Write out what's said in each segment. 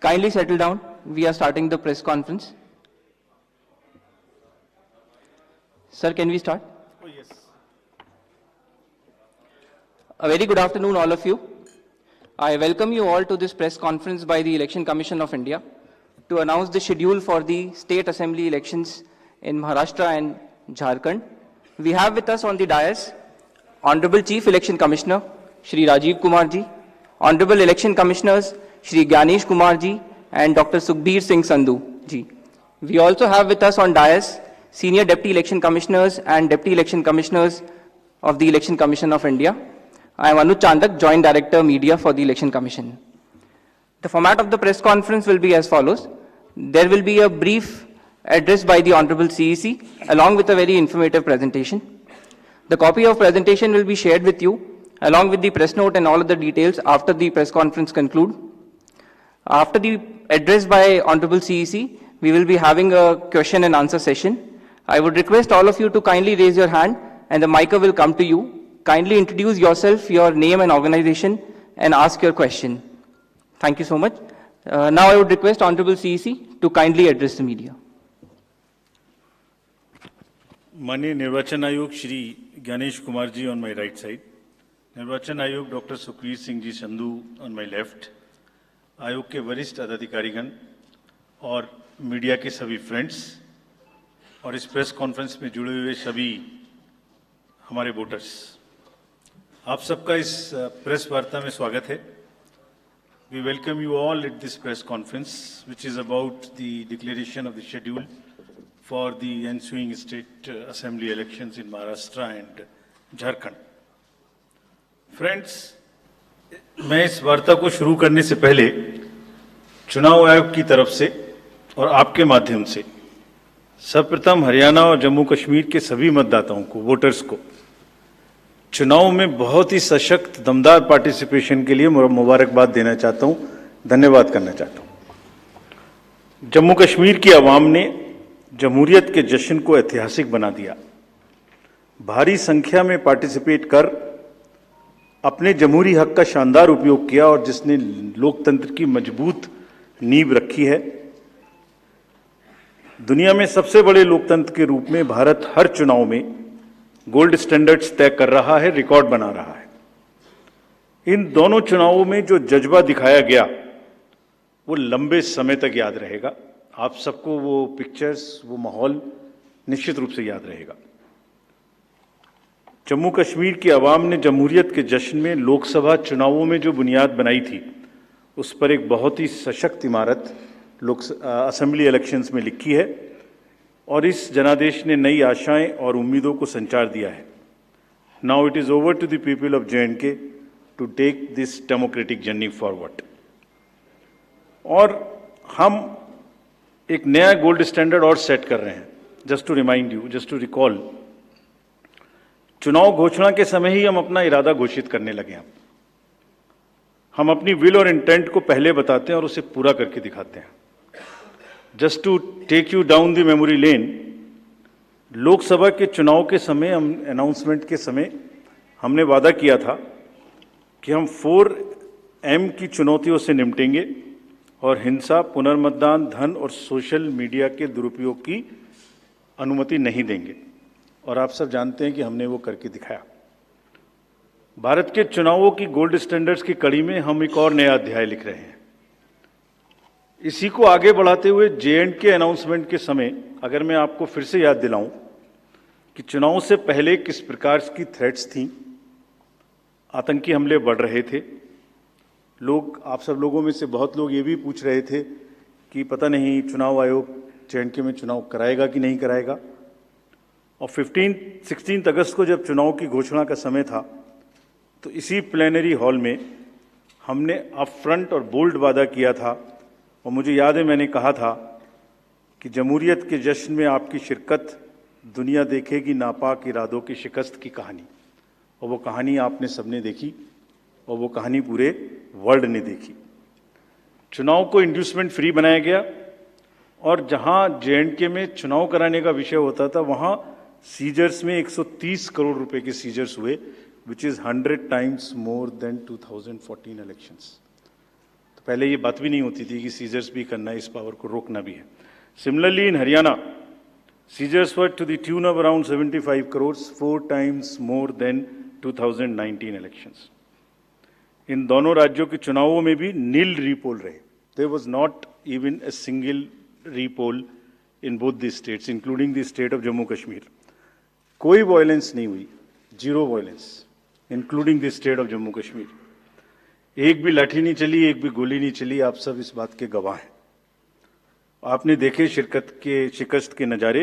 Kindly settle down. We are starting the press conference. Sir, can we start? Oh, yes. A very good afternoon, all of you. I welcome you all to this press conference by the Election Commission of India to announce the schedule for the state assembly elections in Maharashtra and Jharkhand. We have with us on the dais Honorable Chief Election Commissioner Shri Rajiv Kumar ji, Honorable Election Commissioners Shri Gyanesh Kumar ji and Dr. Sukhbir Singh Sandhu ji. We also have with us on dais Senior Deputy Election Commissioners and Deputy Election Commissioners of the Election Commission of India. I am Anuj Chandak, Joint Director Media for the Election Commission. The format of the press conference will be as follows. There will be a brief address by the Honorable CEC along with a very informative presentation. The copy of presentation will be shared with you along with the press note and all of the details after the press conference conclude. After the address by Honorable CEC, we will be having a question and answer session. I would request all of you to kindly raise your hand and the mic will come to you. Kindly introduce yourself, your name and organization and ask your question. Thank you so much. Now I would request Honorable CEC to kindly address the media. माननीय निर्वाचन आयोग Shri Gyanesh Kumar ji on my right side, निर्वाचन आयोग doctor Sukhbir Singh ji Sandhu on my left, आयोग के वरिष्ठ अधिकारीगण और मीडिया के सभी फ्रेंड्स और इस प्रेस कॉन्फ्रेंस में जुड़े हुए सभी हमारे वोटर्स, आप सबका इस प्रेस वार्ता में स्वागत है. We welcome you all at this press conference which is about the declaration of the schedule for the ensuing state assembly elections in Maharashtra and Jharkhand. Friends, मैं इस वार्ता को शुरू करने से पहले चुनाव आयोग की तरफ से और आपके माध्यम से सर्वप्रथम हरियाणा और जम्मू कश्मीर के सभी मतदाताओं को, वोटर्स को चुनाव में बहुत ही सशक्त दमदार पार्टिसिपेशन के लिए मुबारकबाद देना चाहता हूं, धन्यवाद करना चाहता हूं. जम्मू कश्मीर की आवाम ने जमहूरियत के जश्न को ऐतिहासिक बना दिया. भारी संख्या में पार्टिसिपेट कर अपने जमहूरी हक का शानदार उपयोग किया और जिसने लोकतंत्र की मजबूत नींव रखी है. दुनिया में सबसे बड़े लोकतंत्र के रूप में भारत हर चुनाव में गोल्ड स्टैंडर्ड्स तय कर रहा है, रिकॉर्ड बना रहा है. इन दोनों चुनावों में जो जज्बा दिखाया गया वो लंबे समय तक याद रहेगा. आप सबको वो पिक्चर्स, वो माहौल निश्चित रूप से याद रहेगा. जम्मू कश्मीर की आवाम ने जमहूरियत के जश्न में लोकसभा चुनावों में जो बुनियाद बनाई थी उस पर एक बहुत ही सशक्त इमारत असेंबली इलेक्शंस में लिखी है और इस जनादेश ने नई आशाएं और उम्मीदों को संचार दिया है. Now it is over to the people of J&K to take this democratic journey forward. और हम एक नया गोल्ड स्टैंडर्ड और सेट कर रहे हैं. Just to remind you, just to recall, चुनाव घोषणा के समय ही हम अपना इरादा घोषित करने लगे हैं. हम अपनी विल और इंटेंट को पहले बताते हैं और उसे पूरा करके दिखाते हैं. Just to take you down the memory lane, Lok Sabha के चुनाव के समय, हम अनाउंसमेंट के समय हमने वादा किया था कि हम 4M की चुनौतियों से निपटेंगे और हिंसा, पुनर्मतदान, धन और सोशल मीडिया के दुरुपयोग की अनुमति नहीं देंगे. और आप सब जानते हैं कि हमने वो करके दिखाया. भारत के चुनावों की गोल्ड स्टैंडर्ड्स की कड़ी में हम एक और नया अध्याय लिख रहे हैं. इसी को आगे बढ़ाते हुए J&K अनाउंसमेंट के समय अगर मैं आपको फिर से याद दिलाऊं कि चुनाव से पहले किस प्रकार की थ्रेट्स थी, आतंकी हमले बढ़ रहे थे. लोग, आप सब लोगों में से बहुत लोग ये भी पूछ रहे थे कि पता नहीं चुनाव आयोग J&K में चुनाव कराएगा कि नहीं कराएगा. और 16 अगस्त को जब चुनाव की घोषणा का समय था तो इसी प्लेनरी हॉल में हमने अप फ्रंट और बोल्ड वादा किया था. और मुझे याद है मैंने कहा था कि जमहूरियत के जश्न में आपकी शिरकत दुनिया देखेगी नापाक इरादों की शिकस्त की कहानी. और वो कहानी आपने सबने देखी और वो कहानी पूरे वर्ल्ड ने देखी. चुनाव को इंड्यूसमेंट फ्री बनाया गया और जहां J&K में चुनाव कराने का विषय होता था वहां सीजर्स में 130 करोड़ रुपए के सीजर्स हुए, which is 100 times more than 2014 elections. तो पहले ये बात भी नहीं होती थी कि सीजर्स भी करना है, इस पावर को रोकना भी है. Similarly, in Haryana, seizures were to the tune of around 75 crores, 4 times more than 2019 elections. इन दोनों राज्यों के चुनावों में भी नील रीपोल रहे. There was not even a single repoll in both these states, including the state of Jammu Kashmir. कोई violence नहीं हुई, zero violence, including the state of Jammu Kashmir. एक भी लाठी नहीं चली, एक भी गोली नहीं चली. आप सब इस बात के गवाह हैं. आपने देखे शिकस्त के नजारे.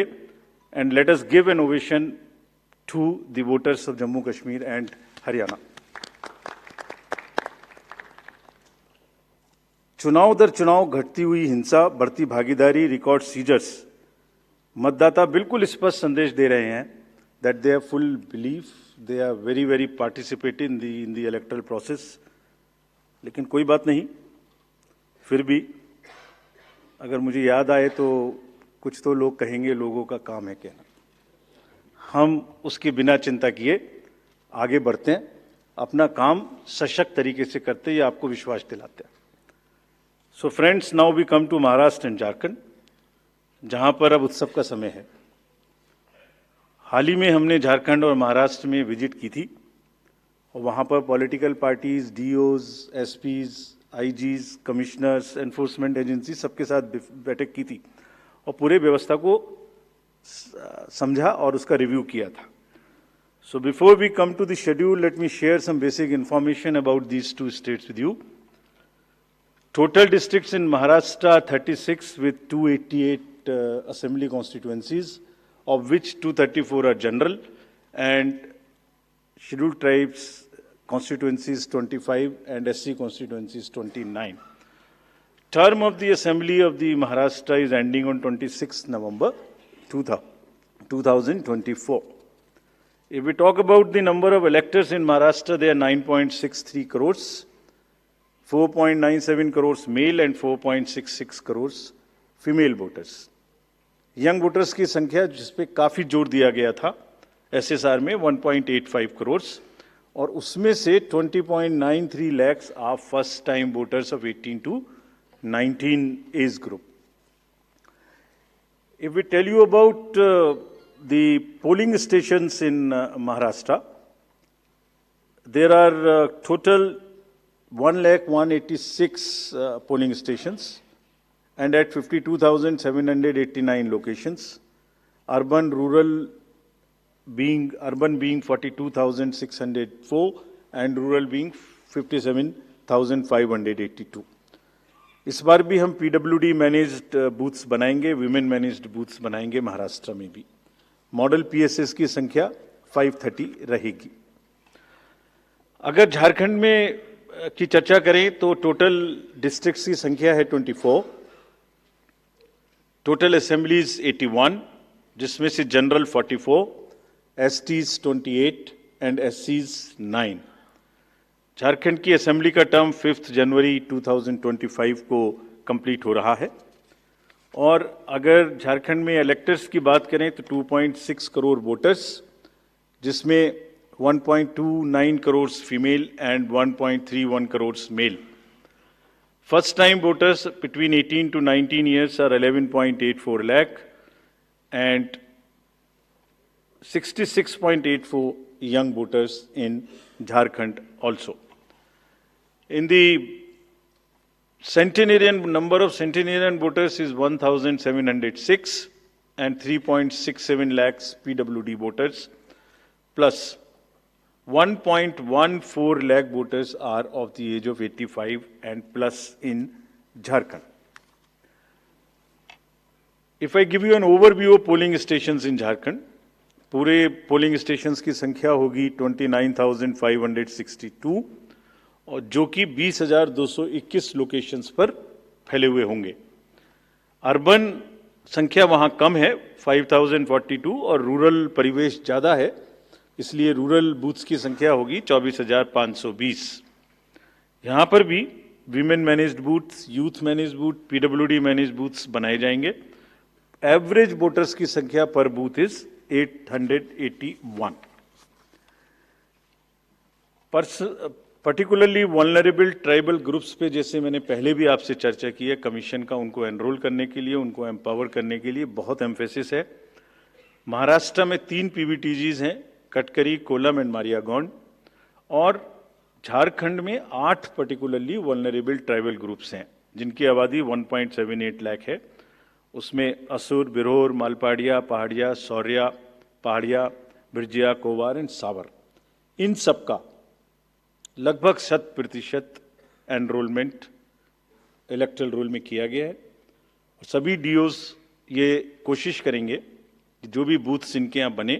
And let us give an ovation to the voters of Jammu Kashmir and Haryana. चुनाव दर चुनाव घटती हुई हिंसा, बढ़ती भागीदारी, रिकॉर्ड सीजर्स, मतदाता बिल्कुल स्पष्ट संदेश दे रहे हैं that they have full belief, they are very very participate in the electoral process. लेकिन कोई बात नहीं, फिर भी अगर मुझे याद आए तो कुछ तो लोग कहेंगे लोगों का काम है कहना. हम उसके बिना चिंता किए आगे बढ़ते हैं, अपना काम सशक्त तरीके से करते हैं, ये आपको विश्वास दिलाते हैं. So friends, now we come to Maharashtra and Jharkhand, जहां पर अब उत्सव का समय है. हाल ही में हमने झारखंड और महाराष्ट्र में विजिट की थी और वहां पर political parties, DOs, SPs, IGs, commissioners, enforcement agency सबके साथ बैठक की थी और पूरे व्यवस्था को समझा और उसका रिव्यू किया था. So before we come to the schedule, let me share some basic information about these two states with you. Total districts in Maharashtra are 36 with 288 assembly constituencies, of which 234 are general and scheduled tribes constituencies 25 and SC constituencies 29. Term of the assembly of the Maharashtra is ending on 26 November 2024. If we talk about the number of electors in Maharashtra, they are 9.63 crores. 4.97 crores male and 4.66 crores female voters. Young voters की संख्या जिस पे काफी जोर दिया गया था SSR में 1.85 करोर्स और उसमें से 20.93 lakhs are first time voters of 18 to 19 age group. If we tell you about the polling stations in Maharashtra, there are total 1,186 polling stations and at 52,789 locations. Urban being 42,604 and rural being 57,582. इस बार भी हम PWD managed booths बनाएंगे, women managed booths बनाएंगे महाराष्ट्र में भी. Model PSS की संख्या 530 रहेगी. अगर झारखंड में की चर्चा करें तो टोटल डिस्ट्रिक्ट्स की संख्या है 24, टोटल असेंबलीज 81, जिसमें से जनरल 44, एसटीज 28 एंड एससीज 9. झारखंड की असेंबली का टर्म 5 जनवरी 2025 को कंप्लीट हो रहा है और अगर झारखंड में इलेक्टर्स की बात करें तो 2.6 करोड़ वोटर्स, जिसमें 1.29 crores female and 1.31 crores male. First time voters between 18 to 19 years are 11.84 lakh and 66.84 young voters in Jharkhand also. In the centenarian, number of centenarian voters is 1,706 and 3.67 lakhs PWD voters plus 1.14 lakh voters are of the age of 85 and plus in Jharkhand. If I give you an overview of polling stations in Jharkhand, पूरे polling stations की संख्या होगी 29,562 और जो कि 20,221 locations पर फैले हुए होंगे. अर्बन संख्या वहां कम है 5,042 और रूरल परिवेश ज्यादा है, इसलिए रूरल बूथ्स की संख्या होगी 24,520. यहां पर भी women managed booths, youth managed booth, PWD managed booths बनाए जाएंगे. एवरेज वोटर्स की संख्या पर booth is 881. Particularly vulnerable tribal groups पे जैसे मैंने पहले भी आपसे चर्चा की है, कमीशन का उनको एनरोल करने के लिए, उनको एम्पावर करने के लिए बहुत एम्फेसिस है। महाराष्ट्र में 3 पीवीटीजीज हैं, कटकरी, कोलम एंड मारियागॉन्ड, और झारखंड में 8 पर्टिकुलरली वल्नरेबल ट्राइबल ग्रुप्स हैं जिनकी आबादी 1.78 लाख है। उसमें असुर, बिरहोर, मालपाड़िया, पहाड़िया, सौर्या, पहाड़िया, बिरजिया, कोवार एंड सावर, इन सबका लगभग 100% एनरोलमेंट इलेक्टरल रोल में किया गया है। और सभी डीओज ये कोशिश करेंगे कि जो भी बूथ्स इनके यहाँ बने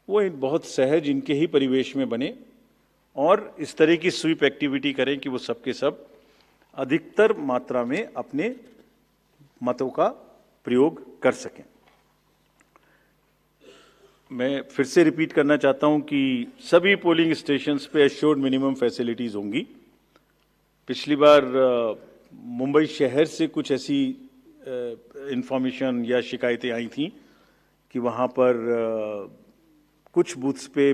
वो बहुत सहज इनके ही परिवेश में बने और इस तरह की स्वीप एक्टिविटी करें कि वो सबके सब अधिकतर मात्रा में अपने मतों का प्रयोग कर सकें। मैं फिर से रिपीट करना चाहता हूं कि सभी पोलिंग स्टेशंस पे एश्योर्ड मिनिमम फैसिलिटीज होंगी। पिछली बार मुंबई शहर से कुछ ऐसी इंफॉर्मेशन या शिकायतें आई थी कि वहां पर कुछ बूथ्स पे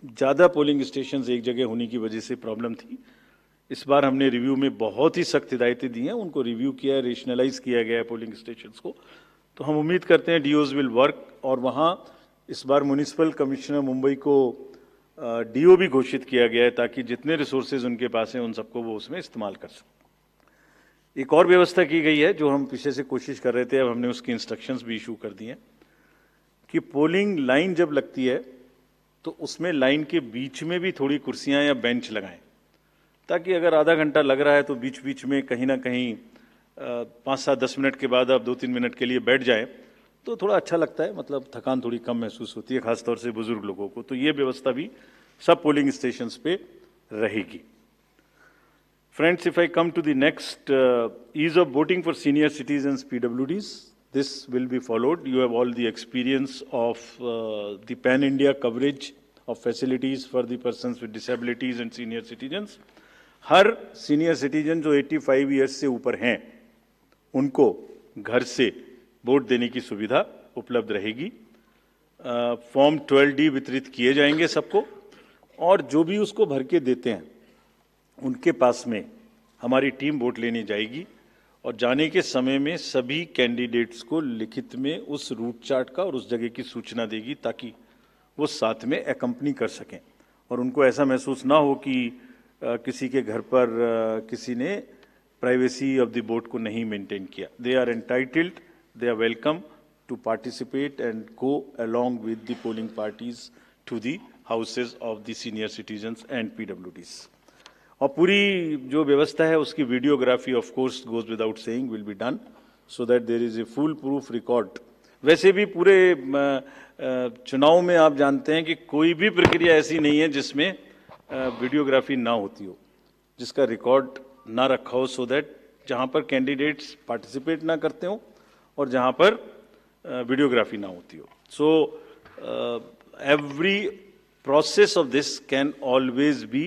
ज़्यादा पोलिंग स्टेशंस एक जगह होने की वजह से प्रॉब्लम थी। इस बार हमने रिव्यू में बहुत ही सख्त हिदायतें दी हैं, उनको रिव्यू किया है, रेशनलाइज किया गया है पोलिंग स्टेशंस को। तो हम उम्मीद करते हैं डीओज विल वर्क, और वहाँ इस बार म्युनिसिपल कमिश्नर मुंबई को डीओ भी घोषित किया गया है ताकि जितने रिसोर्सेज उनके पास हैं उन सबको वो उसमें इस्तेमाल कर सकें। एक और व्यवस्था की गई है जो हम पीछे से कोशिश कर रहे थे, अब हमने उसकी इंस्ट्रक्शंस भी इशू कर दिए हैं कि पोलिंग लाइन जब लगती है तो उसमें लाइन के बीच में भी थोड़ी कुर्सियां या बेंच लगाएं, ताकि अगर आधा घंटा लग रहा है तो बीच बीच में कहीं ना कहीं 5-7-10 मिनट के बाद आप 2-3 मिनट के लिए बैठ जाएं तो थोड़ा अच्छा लगता है, मतलब थकान थोड़ी कम महसूस होती है, खासतौर से बुजुर्ग लोगों को। तो ये व्यवस्था भी सब पोलिंग स्टेशंस पे रहेगी। Friends, if I come to the next, ease of voting for senior citizens PWDs, this will be followed. You have all the experience of the pan-India coverage of facilities for the persons with disabilities and senior citizens. Her senior citizen जो 85 years से ऊपर हैं उनको घर से vote देने की सुविधा उपलब्ध रहेगी। फॉर्म 12D वितरित किए जाएंगे सबको, और जो भी उसको भर के देते हैं उनके पास में हमारी टीम वोट लेने जाएगी और जाने के समय में सभी कैंडिडेट्स को लिखित में उस रूट चार्ट का और उस जगह की सूचना देगी ताकि वो साथ में एकम्पनी कर सकें और उनको ऐसा महसूस ना हो कि किसी के घर पर किसी ने प्राइवेसी ऑफ द वोट को नहीं मेंटेन किया। They are entitled, they are welcome to participate and go along with the polling parties to the houses of the senior citizens and PWDs. और पूरी जो व्यवस्था है उसकी videography of course goes without saying will be done so that there is a full proof record. वैसे भी पूरे चुनाव में आप जानते हैं कि कोई भी प्रक्रिया ऐसी नहीं है जिसमें वीडियोग्राफी ना होती हो, जिसका रिकॉर्ड ना रखा हो, सो दैट जहां पर कैंडिडेट्स पार्टिसिपेट ना करते हो और जहां पर वीडियोग्राफी ना होती हो। So every process of this can always be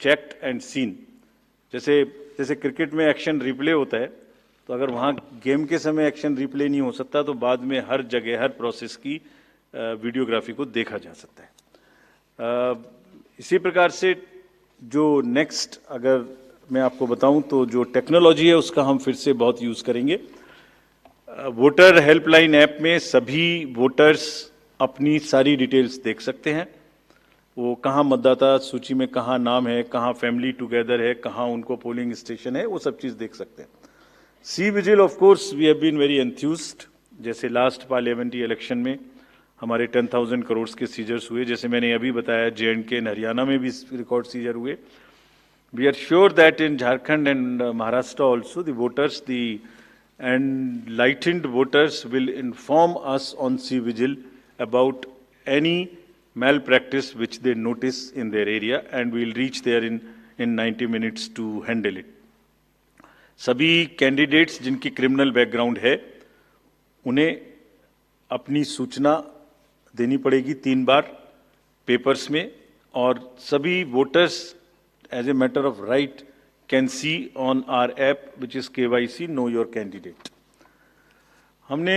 checked and seen. जैसे क्रिकेट में एक्शन रिप्ले होता है, तो अगर वहां गेम के समय एक्शन रिप्ले नहीं हो सकता तो बाद में हर जगह हर प्रोसेस की वीडियोग्राफी को देखा जा सकता है। इसी प्रकार से जो नेक्स्ट अगर मैं आपको बताऊं तो जो टेक्नोलॉजी है उसका हम फिर से बहुत यूज करेंगे। वोटर हेल्पलाइन ऐप में सभी वोटर्स अपनी सारी डिटेल्स देख सकते हैं, वो कहाँ मतदाता सूची में कहाँ नाम है, कहाँ फैमिली टुगेदर है, कहाँ उनको पोलिंग स्टेशन है, वो सब चीज़ देख सकते हैं। C vigil of course we have been very enthused. जैसे लास्ट पार्लियामेंट्री इलेक्शन में हमारे 10,000 करोड़ के सीजर्स हुए, जैसे मैंने अभी बताया J&K एंड हरियाणा में भी रिकॉर्ड सीजर हुए। We are sure that in Jharkhand and Maharashtra also the voters enlightened voters will inform us on C-Vigil about any malpractice which they notice in their area and we will reach there in 90 minutes to handle it. सभी candidates जिनकी criminal background है उन्हें अपनी सूचना देनी पड़ेगी 3 बार papers में, और सभी voters as a matter of right can see on our app which is KYC Know Your Candidate. हमने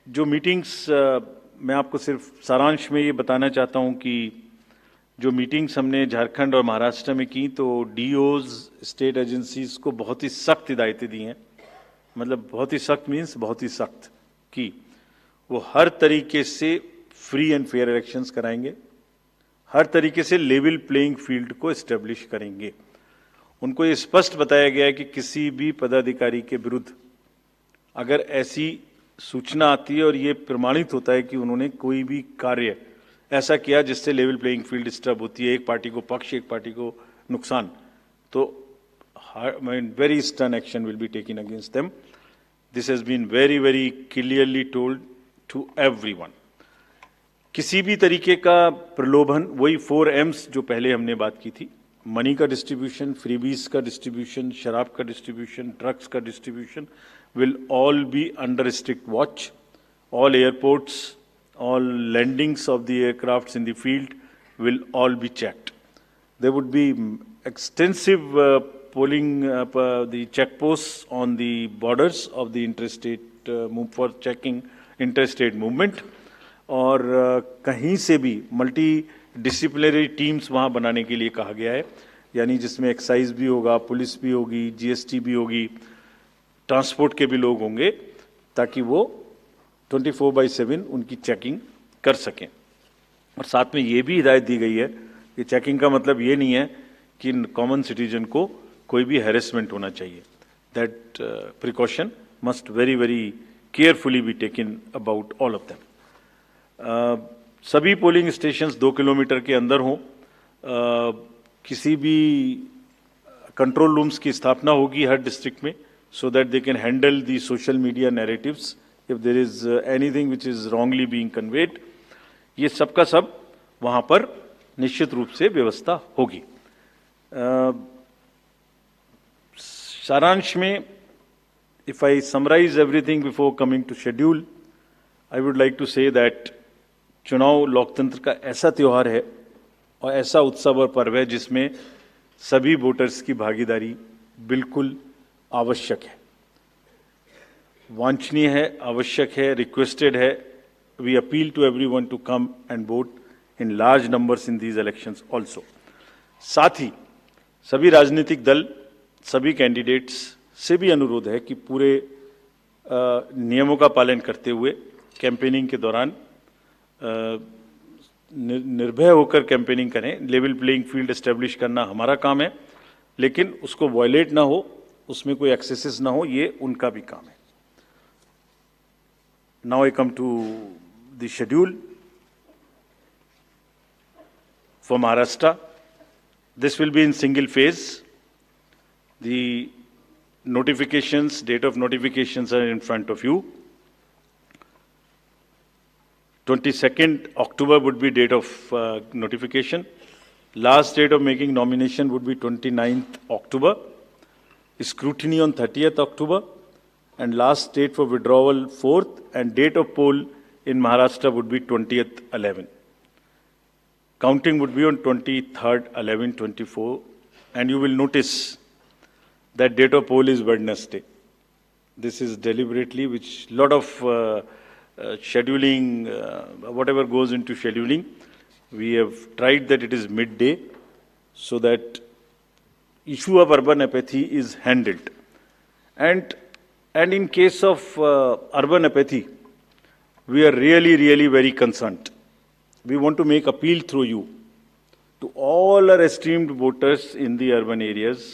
जो मीटिंग्स मैं आपको सिर्फ सारांश में ये बताना चाहता हूँ कि जो मीटिंग्स हमने झारखंड और महाराष्ट्र में की, तो डीओज, स्टेट एजेंसीज को बहुत ही सख्त हिदायतें दी हैं, मतलब बहुत ही सख्त मीन्स बहुत ही सख्त, कि वो हर तरीके से फ्री एंड फेयर इलेक्शंस कराएंगे, हर तरीके से लेवल प्लेइंग फील्ड को एस्टेब्लिश करेंगे। उनको ये स्पष्ट बताया गया है कि किसी भी पदाधिकारी के विरुद्ध अगर ऐसी सूचना आती है और ये प्रमाणित होता है कि उन्होंने कोई भी कार्य ऐसा किया जिससे लेवल प्लेइंग फील्ड डिस्टर्ब होती है, एक पार्टी को पक्ष एक पार्टी को नुकसान, तो very stern action will be taken against them. This has been very, very clearly told to everyone. किसी भी तरीके का प्रलोभन, वही 4 M's जो पहले हमने बात की थी, मनी का डिस्ट्रीब्यूशन, फ्रीबीज का डिस्ट्रीब्यूशन, शराब का डिस्ट्रीब्यूशन, ड्रग्स का distribution, will all be under strict watch. All airports, all landings of the aircrafts in the field will all be checked. There would be extensive polling, the checkposts on the borders of the interstate move for checking interstate movement. और कहीं से भी multi disciplinary teams वहाँ बनाने के लिए कहा गया है, यानी जिसमें एक्साइज भी होगा, पुलिस भी होगी, जीएसटी भी होगी, ट्रांसपोर्ट के भी लोग होंगे, ताकि वो 24/7 उनकी चेकिंग कर सकें। और साथ में ये भी हिदायत दी गई है कि चेकिंग का मतलब ये नहीं है कि कॉमन सिटीजन को कोई भी हैरेसमेंट होना चाहिए। That precaution must very very carefully be taken about all of them. सभी पोलिंग स्टेशंस 2 किलोमीटर के अंदर हों। किसी भी कंट्रोल रूम्स की स्थापना होगी हर डिस्ट्रिक्ट में, so that they can handle the social media narratives if there is anything which is wrongly being conveyed. ये सब का सब वहाँ पर निश्चित रूप से व्यवस्था होगी। सारांश में, if I summarize everything before coming to schedule, I would like to say that चुनाव लोकतंत्र का ऐसा त्योहार है और ऐसा उत्सव और पर्व है जिसमें सभी वोटर्स की भागीदारी बिल्कुल आवश्यक है, वांछनीय है, आवश्यक है, रिक्वेस्टेड है। We appeal to everyone to come and vote in large numbers in these elections also. साथ ही सभी राजनीतिक दल, सभी कैंडिडेट्स से भी अनुरोध है कि पूरे नियमों का पालन करते हुए कैंपेनिंग के दौरान निर्भय होकर कैंपेनिंग करें। लेवल प्लेइंग फील्ड एस्टेब्लिश करना हमारा काम है, लेकिन उसको वायलेट ना हो, उसमें कोई एक्सेसेस ना हो, ये उनका भी काम है। Now I come to the schedule for Maharashtra. This will be in single phase. The notifications, date of notifications are in front of you. 22nd October would be date of notification. Last date of making nomination would be 29th October. Scrutiny on 30th October. And last date for withdrawal 4th, and date of poll in Maharashtra would be 20th 11. Counting would be on 23rd 11/24, and you will notice that date of poll is Wednesday. This is deliberately, which lot of scheduling, whatever goes into scheduling, we have tried that it is midday, so that issue of urban apathy is handled. And in case of urban apathy, we are really very concerned. We want to make appeal through you to all our esteemed voters in the urban areas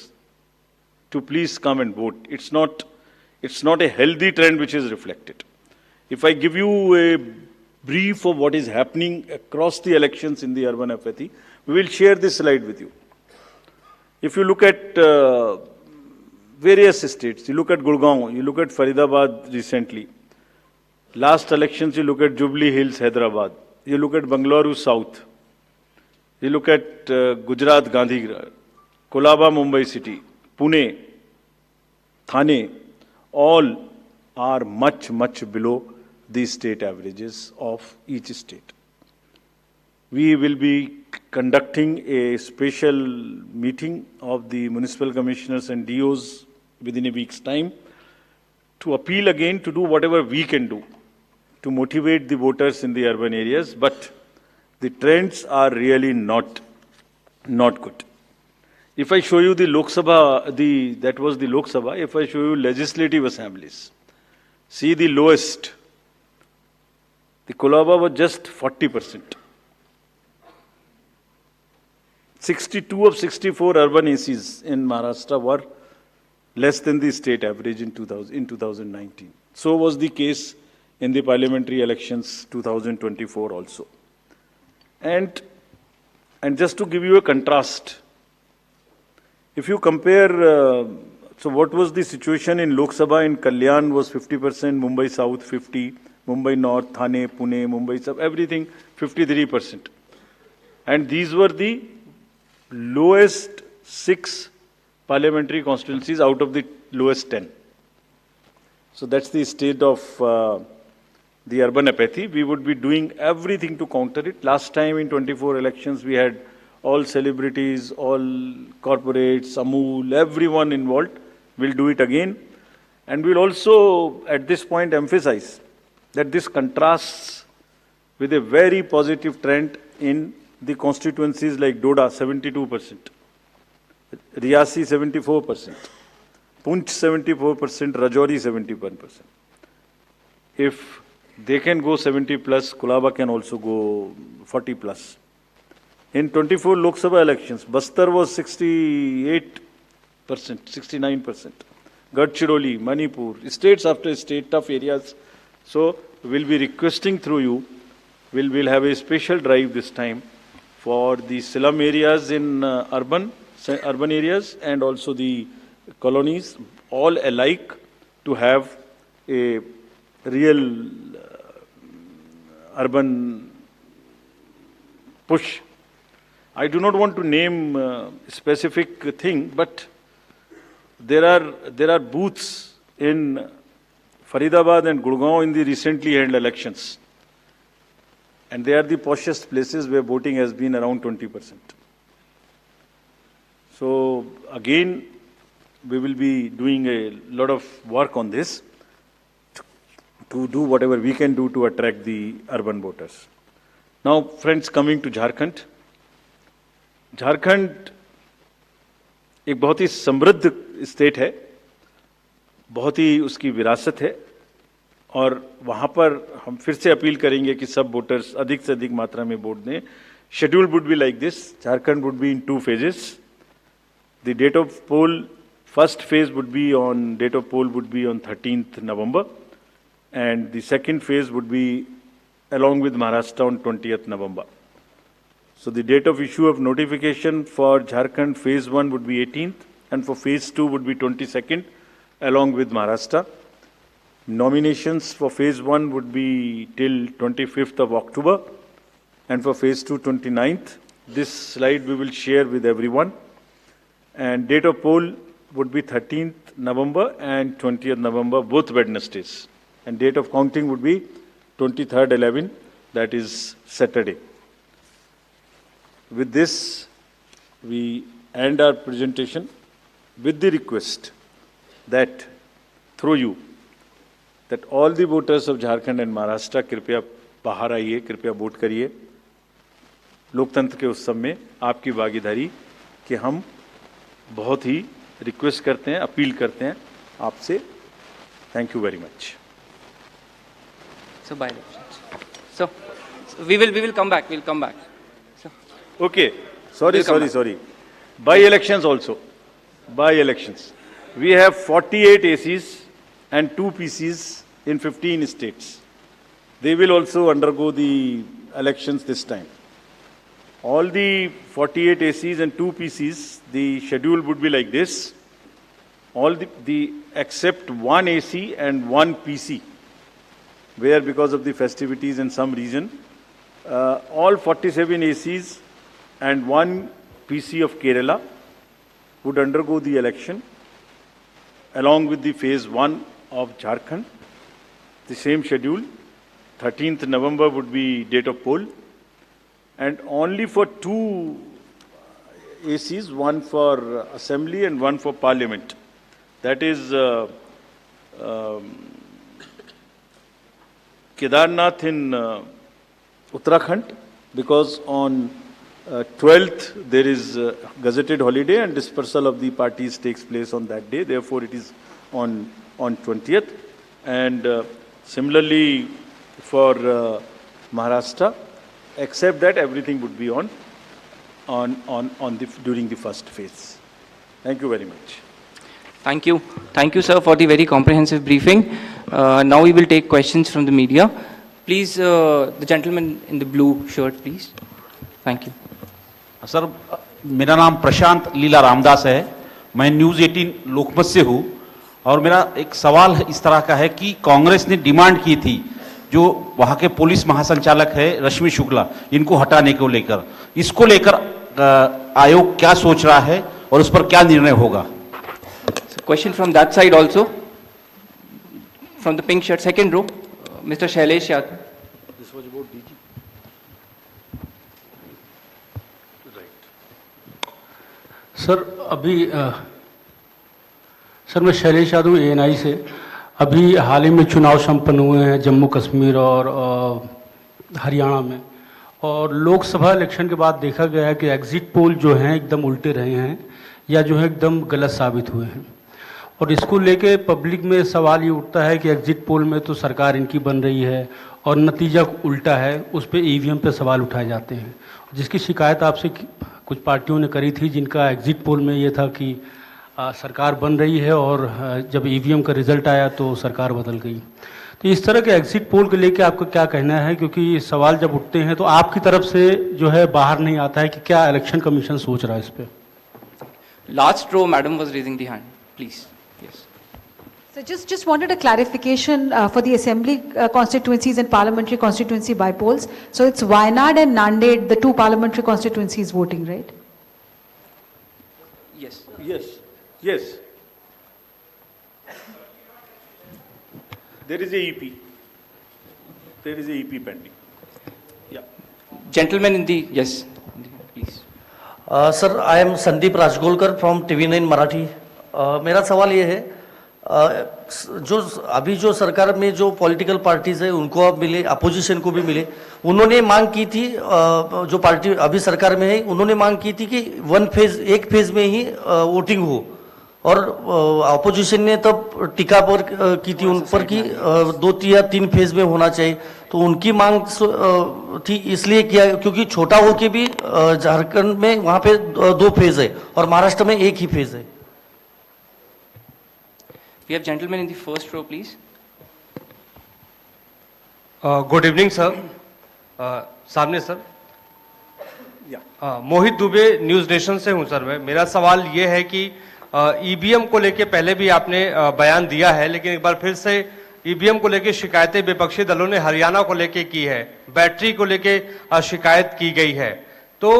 to please come and vote. It's not a healthy trend which is reflected. If I give you a brief of what is happening across the elections in the urban apathy, we will share this slide with you. If you look at various states, you look at Gurgaon, you look at Faridabad recently. Last elections, you look at Jubilee Hills, Hyderabad. You look at Bangalore South. You look at Gujarat, Gandhigram, Kolaba, Mumbai City, Pune, Thane, all are much below the state averages of each state. We will be conducting a special meeting of the municipal commissioners and DOs within a week's time to appeal again to do whatever we can do to motivate the voters in the urban areas, but the trends are really not not good. If I show you the Lok Sabha, that was the Lok Sabha. If I show you legislative assemblies, see the lowest. The Kolaba was just 40%. 62 of 64 urban ACs in Maharashtra were less than the state average in 2019. So was the case in the parliamentary elections 2024 also. And just to give you a contrast, if you compare, so what was the situation in Lok Sabha in Kalyan was 50%, Mumbai South 50, Mumbai North, Thane, Pune, Mumbai South, everything 53%. And these were the lowest 6 parliamentary constituencies out of the lowest 10. So that's the state of the urban apathy. We would be doing everything to counter it. Last time in 24 elections, we had all celebrities, all corporates, Amul, everyone involved. We'll do it again. And we'll also, at this point, emphasize that this contrasts with a very positive trend in the constituencies like Doda, 72%, Riyasi, 74%, Punch, 74%, Rajouri, 71%. If they can go 70 plus, Kolaba can also go 40 plus. In 24 Lok Sabha elections, Bastar was 68%, 69%. Gadchiroli, Manipur, states after state, tough areas. So we'll be requesting through you, we'll have a special drive this time for the slum areas in urban areas and also the colonies, all alike, to have a real urban push. I do not want to name a specific thing, but there are booths in Faridabad and Gurgaon in the recently held elections. And they are the poshest places where voting has been around 20%. So again, we will be doing a lot of work on this to do whatever we can do to attract the urban voters. Now, friends, coming to Jharkhand. Jharkhand एक बहुत ही समृद्ध state है, बहुत ही उसकी विरासत है और वहाँ पर हम फिर से अपील करेंगे कि सब वोटर्स अधिक से अधिक मात्रा में वोट दें. Schedule would be like this. Jharkhand would be in 2 phases. The date of poll, first phase would be on 13th November, and the second phase would be along with Maharashtra on 20th November. So the date of issue of notification for Jharkhand phase 1 would be 18th, and for phase 2 would be 22nd, along with Maharashtra. Nominations for phase 1 would be till 25th of October, and for phase 2, 29th. This slide we will share with everyone. And date of poll would be 13th November and 20th November, both Wednesdays. And date of counting would be 23rd 11, that is Saturday. With this, we end our presentation with the request that through you, that all the voters of Jharkhand and Maharashtra कृपया बाहर आइए, कृपया vote करिए. लोकतंत्र के उत्सव में आपकी भागीदारी कि हम बहुत ही रिक्वेस्ट करते हैं, अपील करते हैं आपसे. Thank you very much. So by elections. So we will come back. We'll come back. Okay. Sorry. By elections also. By elections. We have 48 ACs and 2 PCs in 15 states. They will also undergo the elections this time. All the 48 ACs and 2 PCs, the schedule would be like this. All the except 1 AC and 1 PC, where because of the festivities and some reason, all 47 ACs and 1 PC of Kerala would undergo the election along with the phase 1 of Jharkhand. The same schedule. 13th November would be date of poll. And only for 2 ACs, one for assembly and one for parliament. That is Kedarnath in Uttarakhand, because on 12th, there is gazetted holiday and dispersal of the parties takes place on that day. Therefore, it is on 20th. And similarly for Maharashtra, except that everything would be during the first phase. Thank you very much. Thank you. Thank you, sir, for the very comprehensive briefing. Now we will take questions from the media. Please, the gentleman in the blue shirt, please. Thank you. Sir, मेरा नाम प्रशांत लीला रामदास है। मैं news 18 लोकमत से हूँ और मेरा एक सवाल इस तरह का है कि कांग्रेस ने डिमांड की थी जो वहाँ के पुलिस महासंचालक है रश्मि शुक्ला, इनको हटाने को लेकर, इसको लेकर आयोग क्या सोच रहा है और उस पर क्या निर्णय होगा? Question from that side also, from the pink shirt, second row, Mr. Shailesh Yadav. This was about DG. Sir मैं शैलेश यादव ANI से। अभी हाल ही में चुनाव संपन्न हुए हैं जम्मू कश्मीर और हरियाणा में, और लोकसभा इलेक्शन के बाद देखा गया है कि एग्जिट पोल जो हैं एकदम उल्टे रहे हैं या जो है एकदम गलत साबित हुए हैं, और इसको लेके पब्लिक में सवाल ये उठता है कि एग्जिट पोल में तो सरकार इनकी बन रही है और नतीजा उल्टा है, उस पर EVM पे सवाल उठाए जाते हैं, जिसकी शिकायत आपसे कुछ पार्टियों ने करी थी जिनका एग्जिट पोल में ये था कि सरकार बन रही है और जब EVM का रिजल्ट आया तो सरकार बदल गई। तो इस तरह के एग्जिट पोल को लेके आपका क्या कहना है, क्योंकि सवाल जब उठते हैं तो आपकी तरफ से जो है बाहर नहीं आता है कि क्या इलेक्शन कमीशन सोच रहा है इस पर? Last row, madam was raising the hand. Please. Yes. So just wanted a clarification for the assembly constituencies and parliamentary constituency by polls. So it's Wayanad and Nanded, the two parliamentary constituencies voting, right? Yes. Yes. Yes. There is a EP. There is a EP pending. Yeah. Gentleman in the, yes, please. Sir, I am Sandeep Rajgolkar from TV9 Marathi. मेरा सवाल ये है, जो अभी जो सरकार में जो पॉलिटिकल पार्टीज है उनको अब मिले, अपोजिशन को भी मिले, उन्होंने मांग की थी, जो पार्टी अभी सरकार में है उन्होंने मांग की थी कि एक फेज में ही वोटिंग हो, और अपोजिशन ने तब टीका पर की थी उन पर कि 2 या 3 फेज में होना चाहिए। तो उनकी मांग थी इसलिए किया क्योंकि छोटा हो के भी झारखंड में वहाँ पे 2 फेज है और महाराष्ट्र में 1 ही फेज है। We have gentlemen in the first row, please. Good evening, sir. सामने सर। मोहित दुबे न्यूज़ नेशन से हूं सर। मैं, मेरा सवाल ये है कि EVM को लेके पहले भी आपने बयान दिया है, लेकिन एक बार फिर से EVM को लेके शिकायतें विपक्षी दलों ने हरियाणा को लेके की है, बैटरी को लेके शिकायत की गई है। तो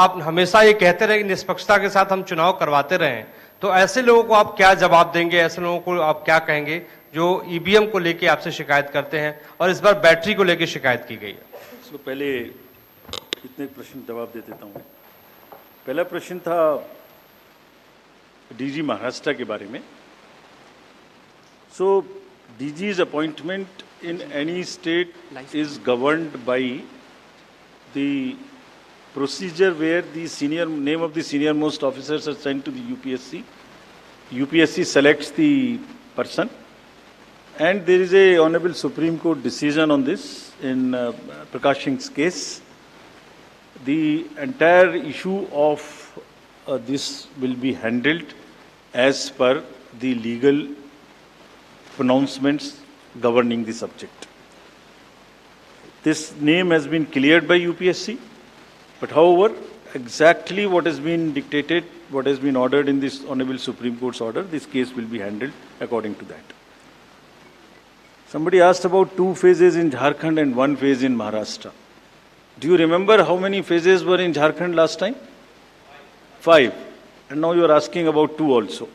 आप हमेशा ये कहते रहे कि निष्पक्षता के साथ हम चुनाव करवाते रहें, तो ऐसे लोगों को आप क्या जवाब देंगे, ऐसे लोगों को आप क्या कहेंगे जो EVM को लेके आपसे शिकायत करते हैं और इस बार बैटरी को लेके शिकायत की गई है? इसको पहले इतने प्रश्न जवाब दे देता हूँ। पहला प्रश्न था DG महाराष्ट्र के बारे में। So DG's appointment in any state is governed by the procedure where the name of the senior most officers are sent to the UPSC. UPSC selects the person, and there is a Honorable Supreme Court decision on this in Prakash Singh's case. The entire issue of this will be handled as per the legal pronouncements governing the subject. This name has been cleared by UPSC. But however, exactly what has been dictated, what has been ordered in this Honorable Supreme Court's order, this case will be handled according to that. Somebody asked about 2 phases in Jharkhand and 1 phase in Maharashtra. Do you remember how many phases were in Jharkhand last time? 5. And now you are asking about 2 also.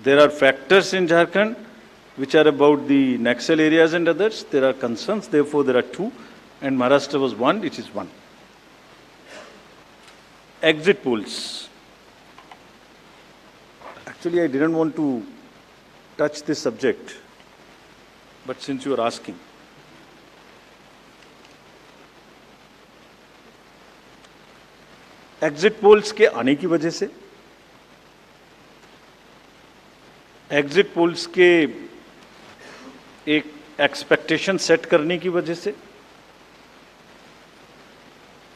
There are factors in Jharkhand which are about the Naxal areas and others. There are concerns, therefore there are 2. And Maharashtra was 1, it is 1. Exit polls. Actually, I didn't want to touch this subject, but since you are asking. Exit polls के आने की वजह से, exit polls के एक expectation set करने की वजह से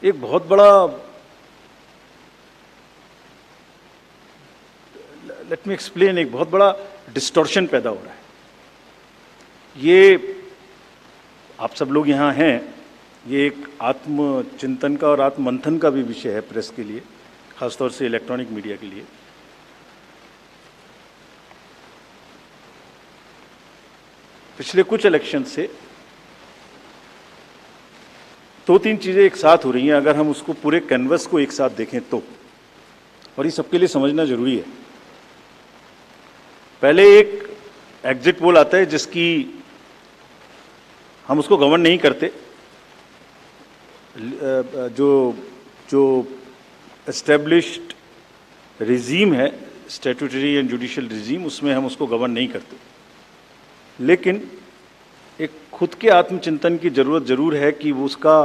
एक बहुत बड़ा, लेट मी एक्सप्लेन, एक बहुत बड़ा डिस्टॉर्शन पैदा हो रहा है। ये आप सब लोग यहाँ हैं, ये एक आत्मचिंतन का और आत्ममंथन का भी विषय है प्रेस के लिए, खासतौर से इलेक्ट्रॉनिक मीडिया के लिए। पिछले कुछ इलेक्शन से दो तीन चीजें एक साथ हो रही हैं, अगर हम उसको पूरे कैनवस को एक साथ देखें तो, और ये सबके लिए समझना जरूरी है। पहले एक एग्जिट पोल आता है जिसकी हम उसको गवर्न नहीं करते, जो एस्टेब्लिश्ड रिजीम है, स्टैट्यूटरी एंड जुडिशियल रिजीम, उसमें हम उसको गवर्न नहीं करते। लेकिन एक खुद के आत्मचिंतन की जरूरत जरूर है कि वो उसका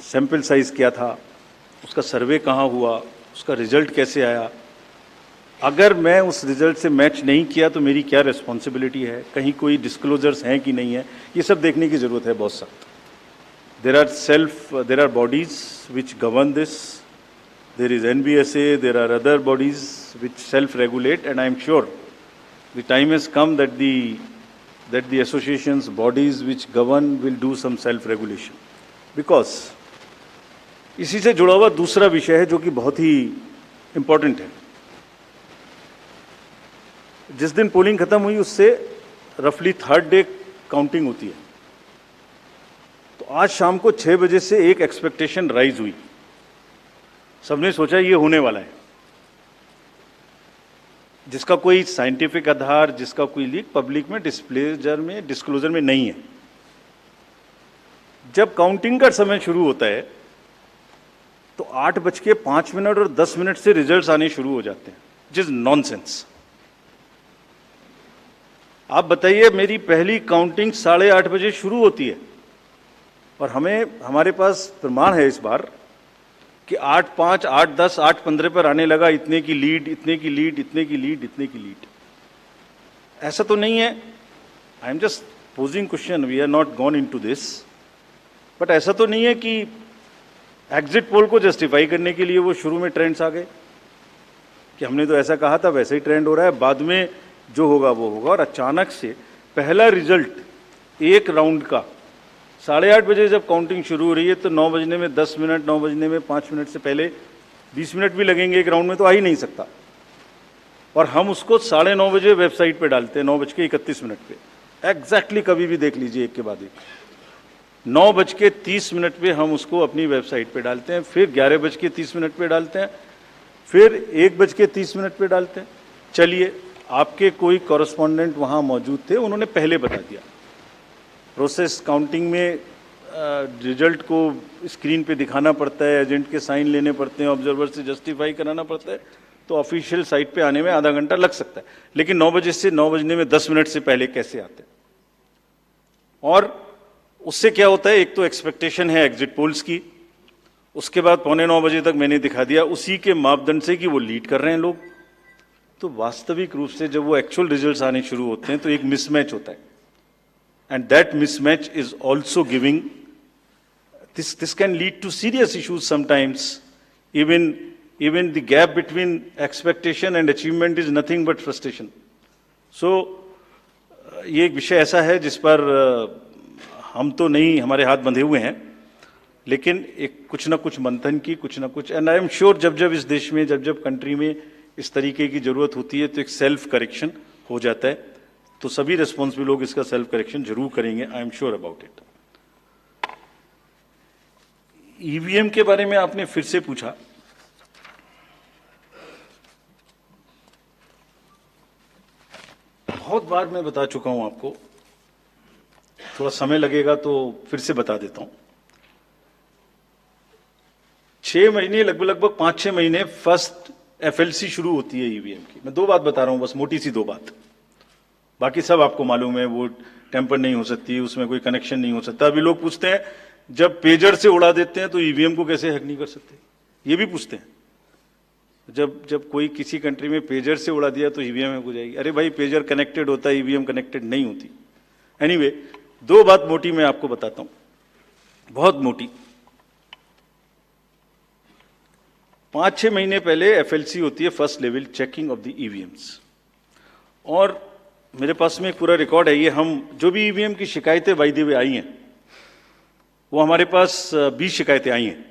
सैंपल साइज क्या था, उसका सर्वे कहाँ हुआ, उसका रिजल्ट कैसे आया। अगर मैं उस रिजल्ट से मैच नहीं किया तो मेरी क्या रिस्पॉन्सिबिलिटी है, कहीं कोई डिस्क्लोजर्स हैं कि नहीं है, ये सब देखने की जरूरत है बहुत सख्त। there are bodies which govern this, there is NBSA, there are other bodies which self-regulate, and I am sure the time has come that the associations, bodies which govern will do some self-regulation, because इसी से जुड़ा हुआ दूसरा विषय है जो कि बहुत ही इंपॉर्टेंट है। जिस दिन पोलिंग खत्म हुई उससे रफली थर्ड डे काउंटिंग होती है, तो आज शाम को 6 बजे से एक एक्सपेक्टेशन राइज हुई। सबने सोचा ये होने वाला है, जिसका कोई साइंटिफिक आधार, जिसका कोई लीक पब्लिक में डिस्क्लोजर में नहीं है। जब काउंटिंग का समय शुरू होता है तो 8:05 और 10 मिनट से रिजल्ट्स आने शुरू हो जाते हैं, जिस नॉनसेंस। आप बताइए, मेरी पहली काउंटिंग 8:30 बजे शुरू होती है और हमारे पास प्रमाण है इस बार कि 8:05, 8:10, 8:15 पर आने लगा, इतने की लीड, इतने की लीड, इतने की लीड, इतने की लीड। ऐसा तो नहीं है, I am just posing question, we are not gone into this, but ऐसा तो नहीं है कि एग्जिट पोल को जस्टिफाई करने के लिए वो शुरू में ट्रेंड्स आ गए कि हमने तो ऐसा कहा था, वैसे ही ट्रेंड हो रहा है, बाद में जो होगा वो होगा। और अचानक से पहला रिजल्ट एक राउंड का 8:30 बजे जब काउंटिंग शुरू हो रही है तो 9 बजने में 10 मिनट, 9 बजने में 5 मिनट से पहले 20 मिनट भी लगेंगे एक राउंड में, तो आ ही नहीं सकता। और हम उसको 9:30 बजे वेबसाइट पे डालते हैं, 9:31 पे, एग्जैक्टली कभी भी देख लीजिए एक के बाद एक। 9:30 पे हम उसको अपनी वेबसाइट पे डालते हैं, फिर 11:30 पे डालते हैं, फिर 1:30 पे डालते हैं। चलिए, आपके कोई कॉरेस्पॉन्डेंट वहाँ मौजूद थे, उन्होंने पहले बता दिया। प्रोसेस काउंटिंग में रिजल्ट को स्क्रीन पे दिखाना पड़ता है, एजेंट के साइन लेने पड़ते हैं, ऑब्जर्वर से जस्टिफाई कराना पड़ता है, तो ऑफिशियल साइट पे आने में आधा घंटा लग सकता है। लेकिन 9 बजे से 9 बजने में 10 मिनट से पहले कैसे आते हैं? और उससे क्या होता है, एक तो एक्सपेक्टेशन है एग्जिट पोल्स की, उसके बाद 8:45 बजे तक मैंने दिखा दिया उसी के मापदंड से कि वो लीड कर रहे हैं लोग। तो वास्तविक रूप से जब वो एक्चुअल रिजल्ट्स आने शुरू होते हैं तो एक मिसमैच होता है, and that mismatch is also giving this can lead to serious issues sometimes. Even the gap between expectation and achievement is nothing but frustration. So ये एक विषय ऐसा है जिस पर हम तो नहीं, हमारे हाथ बंधे हुए हैं, लेकिन एक कुछ ना कुछ मंथन की, कुछ ना कुछ, एंड आई एम श्योर जब इस देश में, जब कंट्री में इस तरीके की जरूरत होती है तो एक सेल्फ करेक्शन हो जाता है। तो सभी रिस्पॉन्सिबल लोग इसका सेल्फ करेक्शन जरूर करेंगे, I am sure about it. EVM के बारे में आपने फिर से पूछा। बहुत बार मैं बता चुका हूं आपको, थोड़ा समय लगेगा तो फिर से बता देता हूं। 6 महीने, लगभग 5-6 महीने फर्स्ट एफएलसी शुरू होती है ईवीएम की। मैं 2 बात बता रहा हूं, बस मोटी सी 2 बात, बाकी सब आपको मालूम है। वो टेम्पर नहीं हो सकती, उसमें कोई कनेक्शन नहीं हो सकता। अभी लोग पूछते हैं जब पेजर से उड़ा देते हैं तो ईवीएम को कैसे हैक नहीं कर सकते, ये भी पूछते हैं। जब कोई किसी कंट्री में पेजर से उड़ा दिया तो ईवीएम में हो जाएगी। अरे भाई, पेजर कनेक्टेड होता है, ईवीएम कनेक्टेड नहीं होती। एनीवे, दो बात मोटी मैं आपको बताता हूं, बहुत मोटी। 5-6 महीने पहले एफएलसी होती है, first level checking of the EVMs, और मेरे पास में एक पूरा रिकॉर्ड है। ये हम जो भी ईवीएम की शिकायतें बाय द वे आई हैं, वो हमारे पास 20 शिकायतें आई हैं।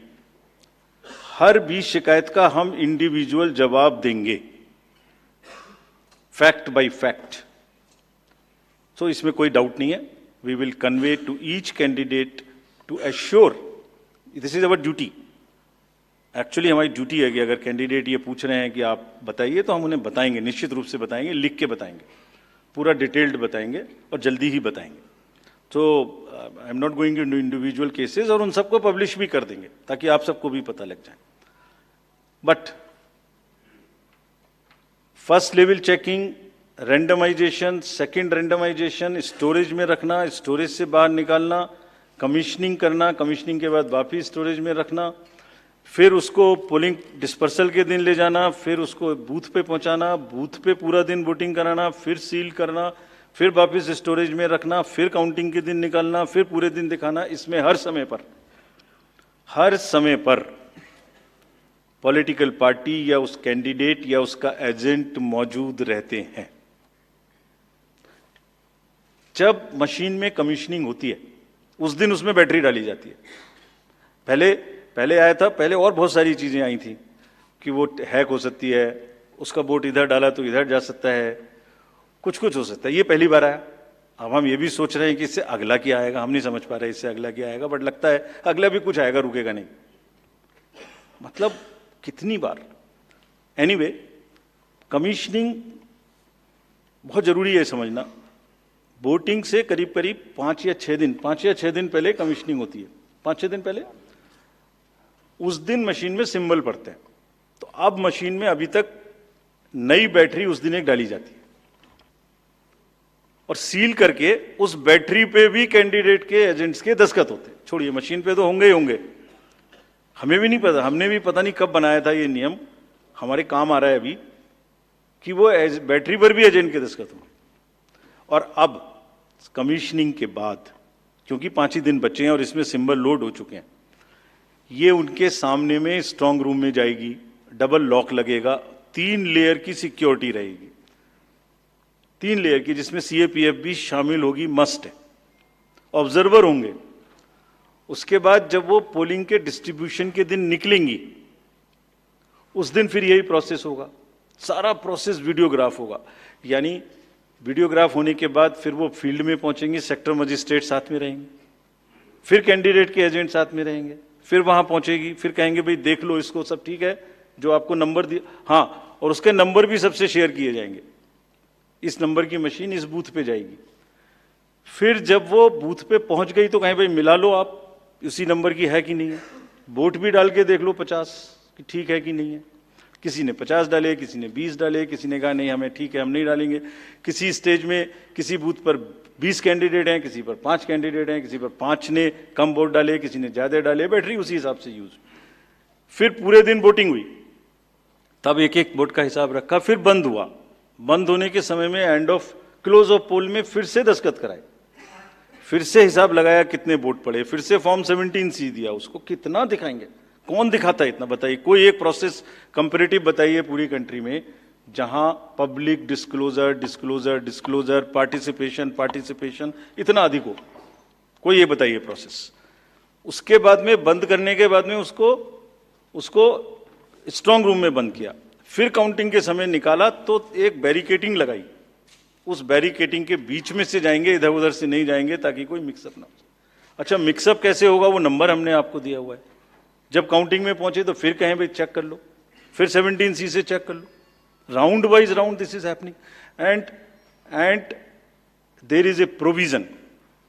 हर 20 शिकायत का हम इंडिविजुअल जवाब देंगे, फैक्ट बाय फैक्ट। तो इसमें कोई डाउट नहीं है। We will convey to each candidate to assure, this is our duty. Actually हमारी ड्यूटी है कि अगर कैंडिडेट ये पूछ रहे हैं कि आप बताइए, तो हम उन्हें बताएंगे, निश्चित रूप से बताएंगे, लिख के बताएंगे, पूरा डिटेल्ड बताएंगे और जल्दी ही बताएंगे। तो I am not going into individual cases, और उन सबको पब्लिश भी कर देंगे ताकि आप सबको भी पता लग जाए। But first level checking, randomization, second randomization, storage में रखना, स्टोरेज से बाहर निकालना, कमीशनिंग करना, कमीशनिंग के बाद वापिस स्टोरेज में रखना, फिर उसको पोलिंग डिस्पर्सल के दिन ले जाना, फिर उसको बूथ पे पहुंचाना, बूथ पे पूरा दिन वोटिंग कराना, फिर सील करना, फिर वापस स्टोरेज में रखना, फिर काउंटिंग के दिन निकालना, फिर पूरे दिन दिखाना। इसमें हर समय पर पॉलिटिकल पार्टी या उस कैंडिडेट या उसका एजेंट मौजूद रहते हैं। जब मशीन में कमीशनिंग होती है, उस दिन उसमें बैटरी डाली जाती है। पहले आया था, पहले और बहुत सारी चीजें आई थी कि वो हैक हो सकती है, उसका वोट इधर डाला तो इधर जा सकता है, कुछ हो सकता है। ये पहली बार आया। अब हम ये भी सोच रहे हैं कि इससे अगला क्या आएगा, हम नहीं समझ पा रहे इससे अगला क्या आएगा, बट लगता है अगला भी कुछ आएगा, रुकेगा नहीं। मतलब कितनी बार। एनीवे, कमीशनिंग बहुत जरूरी है समझना। वोटिंग से करीब 5 या 6 दिन पहले कमीशनिंग होती है। 5-6 दिन पहले उस दिन मशीन में सिंबल पड़ते हैं। तो अब मशीन में अभी तक नई बैटरी उस दिन एक डाली जाती है, और सील करके उस बैटरी पे भी कैंडिडेट के एजेंट्स के दस्तखत होते हैं। छोड़िए, मशीन पे तो होंगे ही होंगे, हमें भी नहीं पता, हमने भी पता नहीं कब बनाया था ये नियम, हमारे काम आ रहा है अभी कि वो बैटरी पर भी एजेंट के दस्तखत हों। और अब कमीशनिंग के बाद, क्योंकि 5 ही दिन बचे हैं और इसमें सिंबल लोड हो चुके हैं, ये उनके सामने में स्ट्रांग रूम में जाएगी, डबल लॉक लगेगा, 3 लेयर की सिक्योरिटी रहेगी, 3 लेयर की, जिसमें सीएपीएफ भी शामिल होगी, मस्ट है। ऑब्जर्वर होंगे। उसके बाद जब वो पोलिंग के डिस्ट्रीब्यूशन के दिन निकलेंगी, उस दिन फिर यही प्रोसेस होगा, सारा प्रोसेस वीडियोग्राफ होगा। यानी वीडियोग्राफ होने के बाद फिर वो फील्ड में पहुंचेंगे, सेक्टर मजिस्ट्रेट साथ में रहेंगे, फिर कैंडिडेट के एजेंट साथ में रहेंगे, फिर वहां पहुंचेगी, फिर कहेंगे भाई देख लो इसको, सब ठीक है, जो आपको नंबर दिया, हाँ, और उसके नंबर भी सबसे शेयर किए जाएंगे। इस नंबर की मशीन इस बूथ पे जाएगी। फिर जब वो बूथ पे पहुंच गई तो कहें भाई मिला लो आप, उसी नंबर की है कि नहीं है, वोट भी डाल के देख लो 50 कि ठीक है कि नहीं है। किसी ने 50 डाले, किसी ने 20 डाले, किसी ने कहा नहीं हमें ठीक है, हम नहीं डालेंगे। किसी स्टेज में किसी बूथ पर 20 कैंडिडेट हैं, किसी पर 5 कैंडिडेट हैं, किसी पर 5 ने कम वोट डाले, किसी ने ज्यादा डाले, बैटरी उसी हिसाब से यूज। फिर पूरे दिन वोटिंग हुई, तब एक एक वोट का हिसाब रखा, फिर बंद हुआ। बंद होने के समय में एंड ऑफ क्लोज ऑफ पोल में फिर से दस्तखत कराए, फिर से हिसाब लगाया कितने वोट पड़े, फिर से फॉर्म 17C दिया। उसको कितना दिखाएंगे, कौन दिखाता है इतना, बताइए। कोई एक प्रोसेस कंपैरेटिव बताइए पूरी कंट्री में जहां पब्लिक डिस्क्लोजर पार्टिसिपेशन इतना अधिक हो, कोई ये बताइए प्रोसेस। उसके बाद में बंद करने के बाद में उसको स्ट्रांग रूम में बंद किया, फिर काउंटिंग के समय निकाला तो एक बैरिकेटिंग लगाई, उस बैरिकेटिंग के बीच में से जाएंगे, इधर उधर से नहीं जाएंगे ताकि कोई मिक्सअप ना हो। अच्छा, मिक्सअप कैसे होगा, वो नंबर हमने आपको दिया हुआ है। जब काउंटिंग में पहुंचे तो फिर कहें भाई चेक कर लो, फिर 17C से चेक कर लो, round wise round this is happening. And there is a provision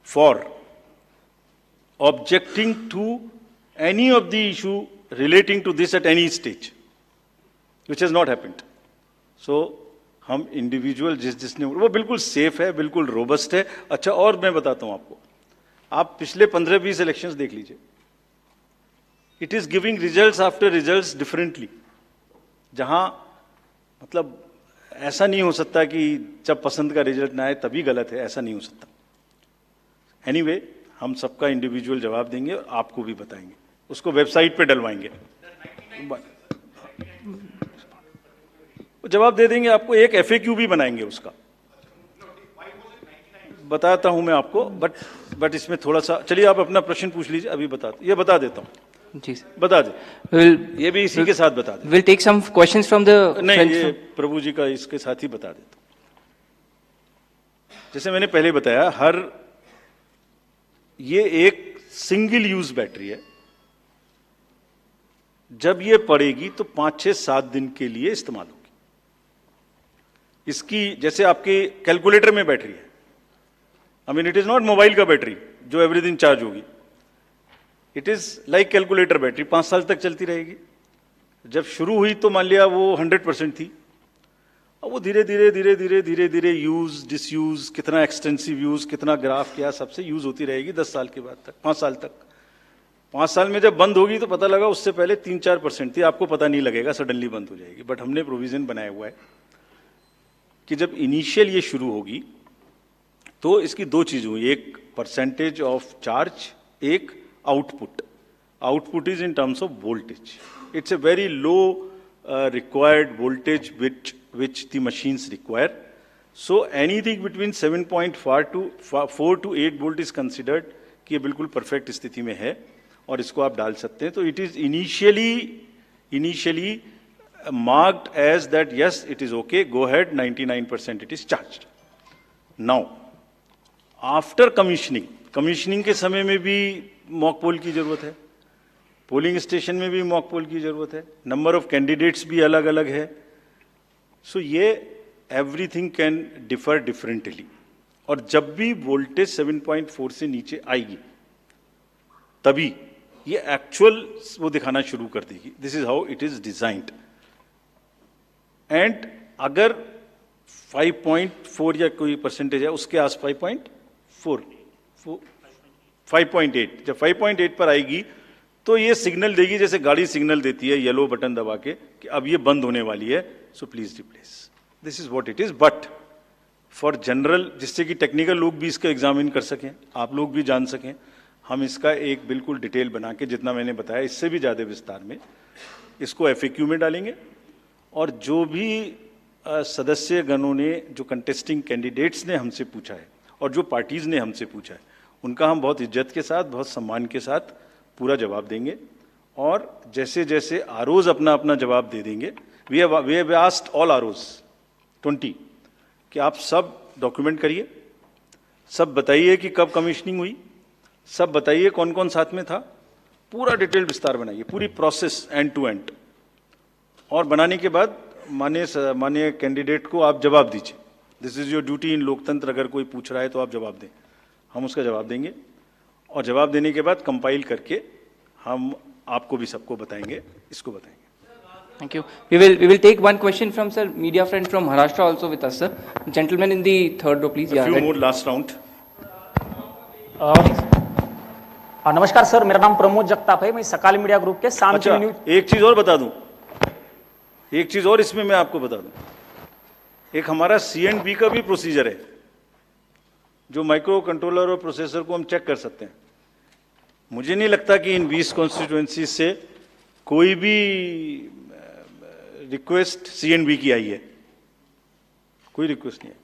for objecting to any of the issue relating to this at any stage, which has not happened. So हम individual जिसने, वो बिल्कुल safe है, बिल्कुल robust है। अच्छा, और मैं बताता हूं आपको, आप पिछले 15-20 इलेक्शंस देख लीजिए, it is giving results after results differently. जहां मतलब ऐसा नहीं हो सकता कि जब पसंद का रिजल्ट ना आए तभी गलत है, ऐसा नहीं हो सकता। एनीवे, हम सबका इंडिविजुअल जवाब देंगे और आपको भी बताएंगे, उसको वेबसाइट पे डलवाएंगे, जवाब दे देंगे आपको। एक FAQ भी बनाएंगे उसका, बताता हूं मैं आपको, बट इसमें थोड़ा सा, चलिए आप अपना प्रश्न पूछ लीजिए, अभी ये बता देता हूं। जी सर, बता दे, ये भी इसी के साथ बता दे। Will take some questions from the नहीं, ये प्रभु जी का इसके साथ ही बता देता हूं। जैसे मैंने पहले बताया, ये एक सिंगल यूज बैटरी है। जब ये पड़ेगी तो 5, 6, 7 दिन के लिए इस्तेमाल होगी। इसकी जैसे आपके कैलकुलेटर में बैटरी है, I mean it is not mobile का बैटरी जो एवरीथिंग चार्ज होगी, it is like calculator battery, 5 साल तक चलती रहेगी। जब शुरू हुई तो मान लिया वो 100% थी, और वो धीरे धीरे धीरे धीरे धीरे धीरे यूज डिसयूज, कितना एक्सटेंसिव यूज, कितना ग्राफ किया, सबसे यूज होती रहेगी 10 साल के बाद तक, 5 साल तक। 5 साल में जब बंद होगी तो पता लगा उससे पहले 3-4% थी, आपको पता नहीं लगेगा, सडनली बंद हो जाएगी। बट हमने प्रोविजन बनाया हुआ है कि जब इनिशियल ये शुरू होगी तो इसकी 2 चीज हुई, एक परसेंटेज ऑफ चार्ज, एक output. Output is in terms of voltage, it's a very low required voltage which the machines require. So anything between 7.4 to 8 volt is considered कि ये बिल्कुल परफेक्ट स्थिति में है और इसको आप डाल सकते हैं। तो it is initially marked as that yes, it is okay, go ahead, 99% it is charged. Now, after commissioning के समय में भी मॉक पोल की जरूरत है, पोलिंग स्टेशन में भी मॉक पोल की जरूरत है, नंबर ऑफ कैंडिडेट्स भी अलग अलग है। सो ये एवरीथिंग कैन डिफर डिफरेंटली, और जब भी वोल्टेज 7.4 से नीचे आएगी तभी ये एक्चुअल वो दिखाना शुरू कर देगी। This is how it is designed. And अगर 5.4 या कोई परसेंटेज है उसके आस 5.8, जब 5.8 पर आएगी तो ये सिग्नल देगी, जैसे गाड़ी सिग्नल देती है येलो बटन दबा के कि अब ये बंद होने वाली है, so please replace. This is what it is. But for general, जिससे कि टेक्निकल लोग भी इसका एग्जामिन कर सकें, आप लोग भी जान सकें, हम इसका एक बिल्कुल डिटेल बना के, जितना मैंने बताया इससे भी ज्यादा विस्तार में, इसको FAQ में डालेंगे। और जो भी सदस्य गणों ने, जो कंटेस्टिंग कैंडिडेट्स ने हमसे पूछा है और जो पार्टीज ने हमसे पूछा है, उनका हम बहुत इज्जत के साथ, बहुत सम्मान के साथ पूरा जवाब देंगे। और जैसे जैसे आरओज अपना अपना जवाब दे देंगे, we have asked all ROs 20 कि आप सब डॉक्यूमेंट करिए, सब बताइए कि कब कमीशनिंग हुई, सब बताइए कौन कौन साथ में था, पूरा डिटेल विस्तार बनाइए, पूरी प्रोसेस एंड टू एंड। और बनाने के बाद माननीय कैंडिडेट को आप जवाब दीजिए। दिस इज योर ड्यूटी इन लोकतंत्र। अगर कोई पूछ रहा है तो आप जवाब दें, हम उसका जवाब देंगे। और जवाब देने के बाद कंपाइल करके हम आपको भी सबको बताएंगे, इसको बताएंगे। Thank you. We will take one question from sir, media friend from Maharashtra also with us, sir. Gentleman in the third row, please. A few more last round. नमस्कार सर, मेरा नाम प्रमोद जगताप है, मैं सकाल मीडिया ग्रुप के शाम अच्छा, news. एक चीज और बता दूं, एक चीज और इसमें मैं आपको बता दूं, एक हमारा C&B का भी प्रोसीजर है, जो माइक्रो कंट्रोलर और प्रोसेसर को हम चेक कर सकते हैं। मुझे नहीं लगता कि इन 20 कॉन्स्टिट्यूएंसी से कोई भी रिक्वेस्ट C&B की आई है, कोई रिक्वेस्ट नहीं है।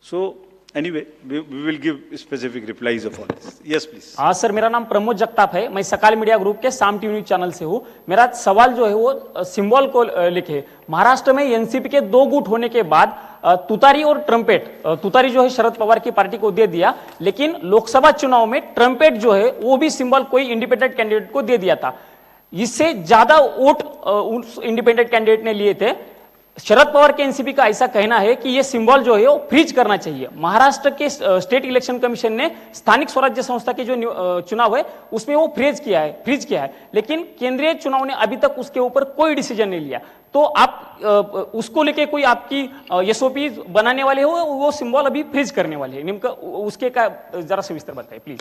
So anyway, we will give specific replies of all this. Yes please. हाँ सर, मेरा नाम प्रमोद जगताप है, मैं सकाल मीडिया ग्रुप के शाम टीवी न्यूज चैनल से हूँ। मेरा सवाल जो है वो सिंबल को लेके, महाराष्ट्र में एनसीपी के 2 गुट होने के बाद तुतारी और ट्रम्पेट, तुतारी जो है शरद पवार की पार्टी को दे दिया, लेकिन लोकसभा चुनाव में ट्रम्पेट जो है वो भी सिंबल कोई इंडिपेंडेंट कैंडिडेट को दे दिया था। इससे ज्यादा वोट उस इंडिपेंडेंट कैंडिडेट ने लिए थे। शरद पवार के एनसीपी का ऐसा कहना है कि ये सिंबल जो है वो फ्रीज करना चाहिए। महाराष्ट्र के स्टेट इलेक्शन कमीशन ने स्थानिक स्वराज्य संस्था के जो चुनाव है उसमें वो फ्रीज किया है, लेकिन केंद्रीय चुनाव ने अभी तक उसके ऊपर कोई डिसीजन नहीं लिया। तो आप उसको लेके कोई आपकी एसओपी बनाने वाले हो, वो सिंबल अभी फ्रीज करने वाले हैं, उसके का जरा से विस्तार बताइए please.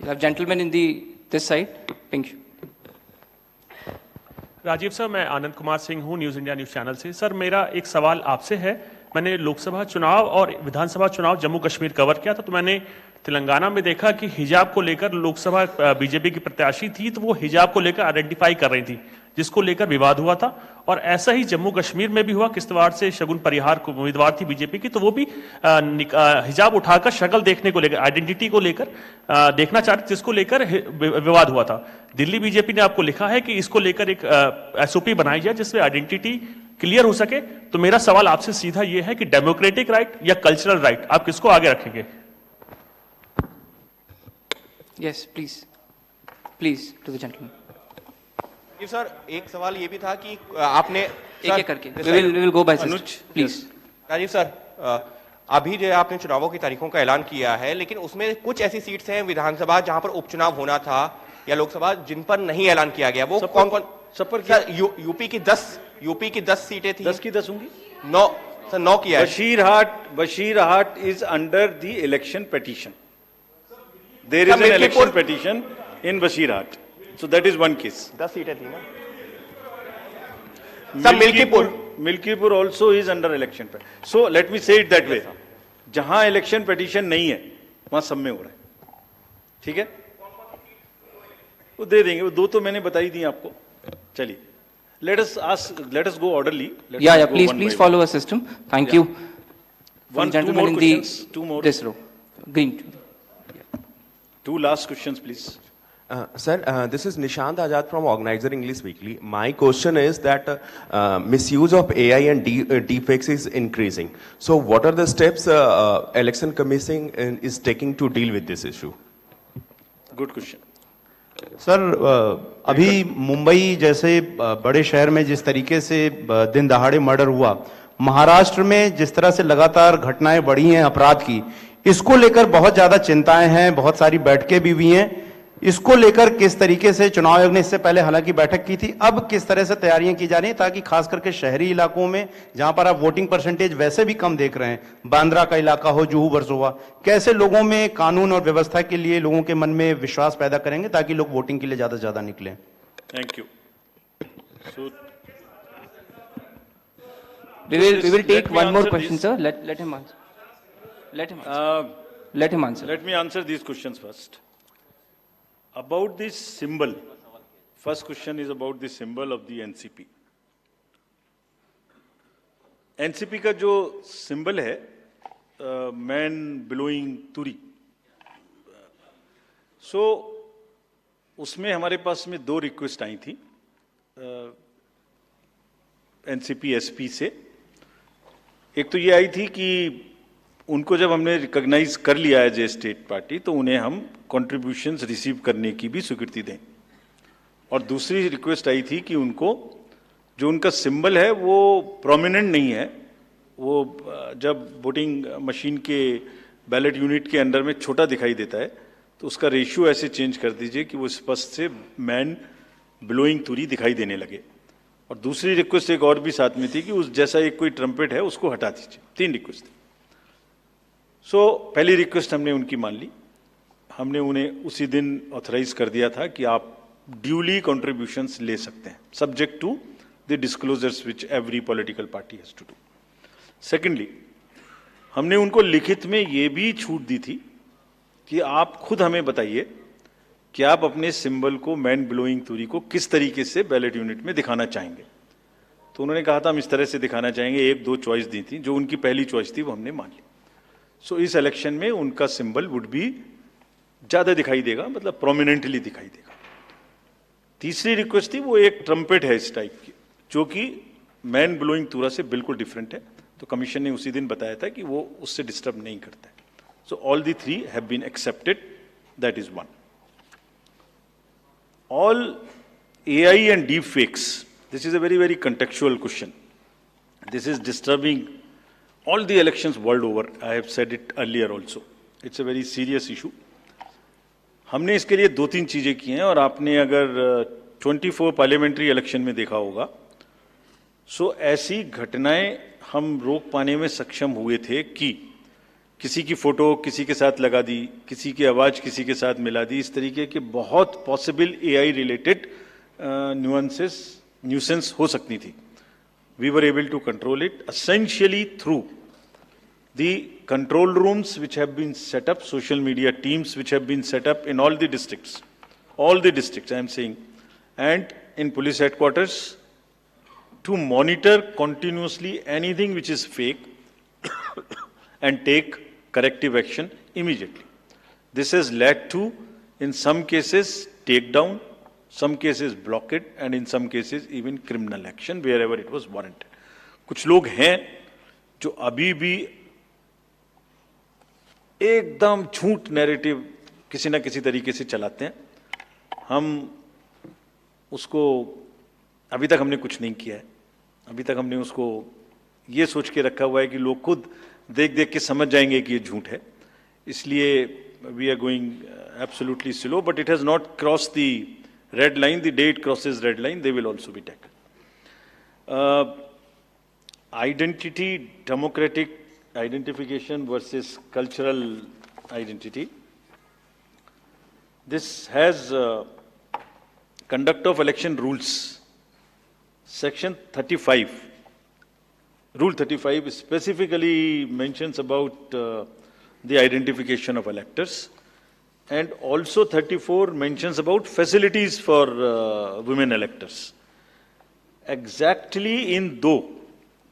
Gentleman in the this side, pink. Rajiv sir, मैं आनंद कुमार सिंह हूं, न्यूज़ इंडिया न्यूज़ चैनल से। सर, मेरा एक सवाल आपसे है। मैंने लोकसभा चुनाव और विधानसभा चुनाव जम्मू कश्मीर कवर किया था, तो मैंने तेलंगाना में देखा कि हिजाब को लेकर लोकसभा बीजेपी की प्रत्याशी थी, तो वो हिजाब को लेकर आइडेंटिफाई कर रही थी, जिसको लेकर विवाद हुआ था। और ऐसा ही जम्मू कश्मीर में भी हुआ। किश्तवाड़ से शगुन परिहार को उम्मीदवार थी बीजेपी की, तो वो भी हिजाब उठाकर शक्ल देखने को लेकर, आइडेंटिटी को लेकर देखना चाहते, जिसको लेकर विवाद हुआ था। दिल्ली बीजेपी ने आपको लिखा है कि इसको लेकर एक एसओपी बनाई जाए जिससे आइडेंटिटी क्लियर हो सके। तो मेरा सवाल आपसे सीधा ये है कि डेमोक्रेटिक राइट या कल्चरल राइट, आप किसको आगे रखेंगे? Yes, please. Please, to the gentleman. जी सर, एक सवाल ये भी था कि आपने एक करके we will go by Anuj, please. Rajiv sir, अभी जो आपने चुनावों की तारीखों का ऐलान किया है, लेकिन उसमें कुछ ऐसी सीट्स हैं विधानसभा जहां पर उपचुनाव होना था या लोकसभा, जिन पर नहीं ऐलान किया गया। वो कौन कौन? सर, यूपी की 10 सीटें थी। 10 की 10 होंगी? 9 किया है। Basirhat is under the election petition. There is an election petition in Bashirhat, so that is one case. 10 सीटें थी ना? Milkipur also is under election petition. So let me say it that way. जहां election petition नहीं है, वहां सब में हो रहा है। ठीक है? वो दे देंगे। वो 2 तो मैंने बताई दी आपको। चलिए, let us go orderly. Yeah, please follow a system. Thank you. One, gentleman in two more. This row, green. 2 last questions, please. Sir, this is Nishant Azad from Organizer English Weekly. My question is that misuse of AI and deepfakes is increasing. So, what are the steps Election Commission is taking to deal with this issue? Good question. Sir, अभी मुंबई जैसे बड़े शहर में जिस तरीके से दिन दहाड़े मर्डर हुआ, महाराष्ट्र में जिस तरह से लगातार घटनाएं बढ़ी हैं अपराध की, इसको लेकर बहुत ज्यादा चिंताएं हैं, बहुत सारी बैठकें भी हुई हैं। इसको लेकर किस तरीके से चुनाव आयोग ने इससे पहले हालांकि बैठक की थी, अब किस तरह से तैयारियां की जा रही हैं ताकि खास करके शहरी इलाकों में जहां पर आप वोटिंग परसेंटेज वैसे भी कम देख रहे हैं, बांद्रा का इलाका हो, जुहू वर्सोवा, कैसे लोगों में कानून और व्यवस्था के लिए लोगों के मन में विश्वास पैदा करेंगे ताकि लोग वोटिंग के लिए ज्यादा से ज्यादा निकलें? Thank you. We will take one more question, sir. Let him answer. Let him answer. Let me answer these questions first. About this symbol, first question is about the symbol of the NCP. NCP का जो symbol है, man blowing turi. So, उसमें हमारे पास में 2 request आई थी NCP SP से। एक तो ये आई थी कि उनको जब हमने रिकॉग्नाइज कर लिया है जे स्टेट पार्टी, तो उन्हें हम कंट्रीब्यूशंस रिसीव करने की भी स्वीकृति दें। और दूसरी रिक्वेस्ट आई थी कि उनको जो उनका सिंबल है वो प्रोमिनेंट नहीं है, वो जब वोटिंग मशीन के बैलेट यूनिट के अंदर में छोटा दिखाई देता है, तो उसका रेशियो ऐसे चेंज कर दीजिए कि वो स्पष्ट से मैन ब्लोइंग तुरी दिखाई देने लगे। और दूसरी रिक्वेस्ट एक और भी साथ में थी कि उस जैसा एक कोई ट्रम्पेट है उसको हटा दीजिए। 3 रिक्वेस्ट थी। पहली रिक्वेस्ट हमने उनकी मान ली। हमने उन्हें उसी दिन ऑथराइज कर दिया था कि आप ड्यूली कंट्रीब्यूशंस ले सकते हैं, subject to the disclosures which every political party has to do. Secondly, हमने उनको लिखित में ये भी छूट दी थी कि आप खुद हमें बताइए कि आप अपने सिंबल को मैन ब्लोइंग तुरी को किस तरीके से बैलेट यूनिट में दिखाना चाहेंगे। तो उन्होंने कहा था हम इस तरह से दिखाना चाहेंगे। 1-2 चॉइस दी थी, जो उनकी पहली चॉइस थी वो हमने मान ली। इस इलेक्शन में उनका सिंबल वुड बी ज्यादा दिखाई देगा, मतलब प्रोमिनेंटली दिखाई देगा। तीसरी रिक्वेस्ट थी, वो एक ट्रम्पेट है इस टाइप की, जो कि मैन ब्लोइंग तुरा से बिल्कुल डिफरेंट है। तो कमीशन ने उसी दिन बताया था कि वो उससे डिस्टर्ब नहीं करता है। So all the 3 have been accepted, that is 1। All AI and deep fakes, this is a very, very contextual question. This is disturbing all the elections world over. I have said it earlier also. It's a very serious issue. हमने इसके लिए 2-3 चीजें की हैं, और आपने अगर 24 parliamentary election में देखा होगा, ऐसी घटनाएं हम रोक पाने में सक्षम हुए थे कि किसी की फोटो किसी के साथ लगा दी, किसी की आवाज किसी के साथ मिला दी। इस तरीके के बहुत possible AI related nuances nuisance हो सकती थी, we were able to control it essentially through the control rooms which have been set up, social media teams which have been set up in all the districts I am saying, and in police headquarters to monitor continuously anything which is fake and take corrective action immediately. This has led to, in some cases, takedown, some cases blockade, and in some cases even criminal action wherever it was warranted. कुछ लोग हैं जो अभी भी एकदम झूठ narrative किसी ना किसी तरीके से चलाते हैं. हम उसको अभी तक हमने कुछ नहीं किया है. अभी तक हमने उसको ये सोच के रखा हुआ है कि लोग खुद देख देख के समझ जाएंगे कि ये झूठ है. इसलिए we are going absolutely slow, but it has not crossed the red line. The day it crosses red line, they will also be tackled. Identity, democratic identification versus cultural identity. This has conduct of election rules. Section 35. Rule 35 specifically mentions about the identification of electors, and also 34 mentions about facilities for women electors. Exactly in दो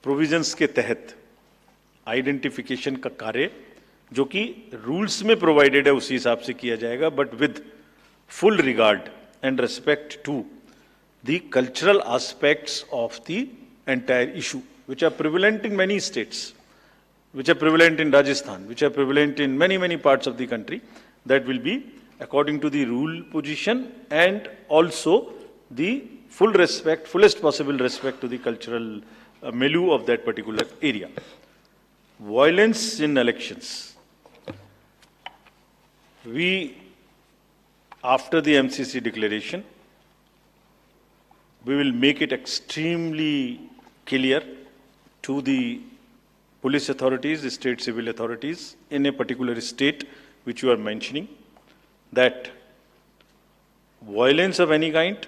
provisions के तहत identification का कार्य जो कि rules में provided है उसी हिसाब से किया जाएगा, but with full regard and respect to the cultural aspects of the entire issue, which are prevalent in many states, which are prevalent in Rajasthan, which are prevalent in many parts of the country. That will be according to the rule position and also the full respect, fullest possible respect to the cultural milieu of that particular area. Violence in elections. We, after the MCC declaration, we will make it extremely clear to the police authorities, the state civil authorities in a particular state which you are mentioning, that violence of any kind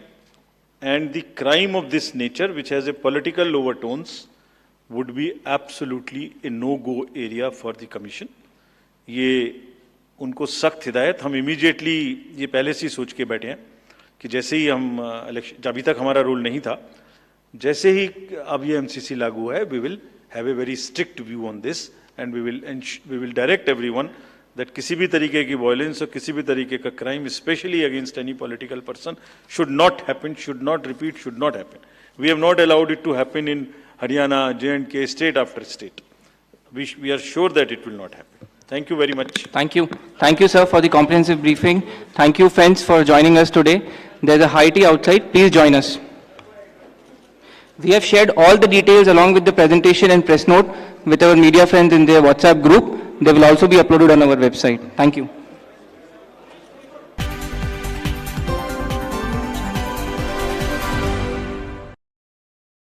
and the crime of this nature which has a political overtones would be absolutely a no-go area for the commission. ये उनको सख्त हिदायत, हम immediately ये पहले से ही सोच के बैठे हैं कि जैसे ही हम इलेक्शन, अभी तक हमारा रूल नहीं था, जैसे ही अब ये MCC लागू है, we will have a very strict view on this and we will direct everyone that किसी भी तरीके की violence और किसी भी तरीके का crime, especially against any political person, should not happen, should not repeat, should not happen. We have not allowed it to happen in Haryana, J&K, state after state. We are sure that it will not happen. Thank you very much. Thank you. Thank you, sir, for the comprehensive briefing. Thank you, friends, for joining us today. There's a high tea outside. Please join us. We have shared all the details along with the presentation and press note with our media friends in their WhatsApp group. They will also be uploaded on our website. Thank you.